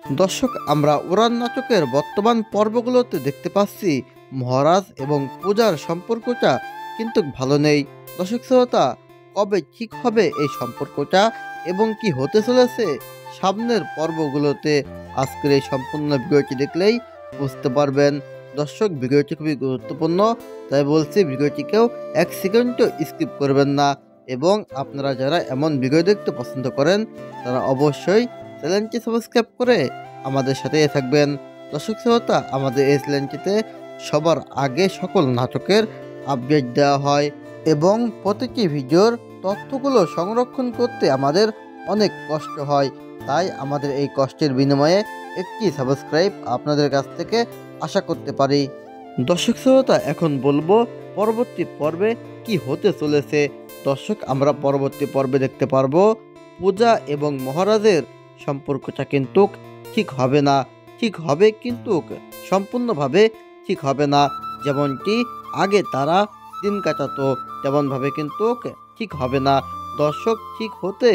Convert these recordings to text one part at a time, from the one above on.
দর্শক, আমরা উড়ান নাটকের বর্তমান পর্বগুলোতে দেখতে পাচ্ছি মহারাজ এবং পূজার সম্পর্কটা কিন্তু ভালো নেই। দর্শক শ্রোতা, কবে ঠিক হবে এই সম্পর্কটা এবং কি হতে চলেছে সামনের পর্বগুলোতে, আজকের এই সম্পূর্ণ ভিডিওটি দেখলেই বুঝতে পারবেন। দর্শক, ভিডিওটি খুবই গুরুত্বপূর্ণ, তাই বলছি ভিডিওটিকেও এক সেকেন্ডও স্কিপ করবেন না। এবং আপনারা যারা এমন ভিডিও দেখতে পছন্দ করেন তারা অবশ্যই চ্যানেলটি সাবস্ক্রাইব করে আমাদের সাথে থাকবেন। দর্শক শ্রোতা, আমাদের এই চ্যানেলটিতে সবার আগে সকল নাটকের আপডেট দেওয়া হয় এবং প্রতিটি ভিডিওর তথ্যগুলো সংরক্ষণ করতে আমাদের অনেক কষ্ট হয়। তাই আমাদের এই কষ্টের বিনিময়ে একটি সাবস্ক্রাইব আপনাদের কাছ থেকে আশা করতে পারি। দর্শক শ্রোতা, এখন বলবো পরবর্তী পর্বে কি হতে চলেছে। দর্শক, আমরা পরবর্তী পর্বে দেখতে পারবো পূজা এবং মহারাজের সম্পর্কটা কিন্তু ঠিক হবে না। ঠিক হবে কিন্তু সম্পূর্ণভাবে ঠিক হবে না। যেমনটি আগে তারা দিন কাটাতো তেমনভাবে কিন্তু ঠিক হবে না। দর্শক, ঠিক হতে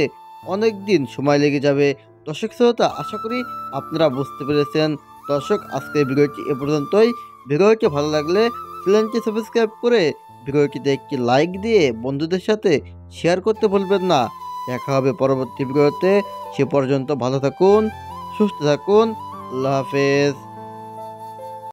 অনেক দিন সময় লেগে যাবে। দর্শক শ্রোতা, আশা করি আপনারা বুঝতে পেরেছেন। দর্শক, আজকের ভিডিওটি এ পর্যন্তই। ভিডিওটি ভালো লাগলে চ্যানেলটি সাবস্ক্রাইব করে ভিডিওটিতে একটি লাইক দিয়ে বন্ধুদের সাথে শেয়ার করতে ভুলবেন না। দেখা হবে পরবর্তী ভিডিওতে। সে পর্যন্ত ভালো থাকুন, সুস্থ থাকুন। আল্লাহ হাফেজ।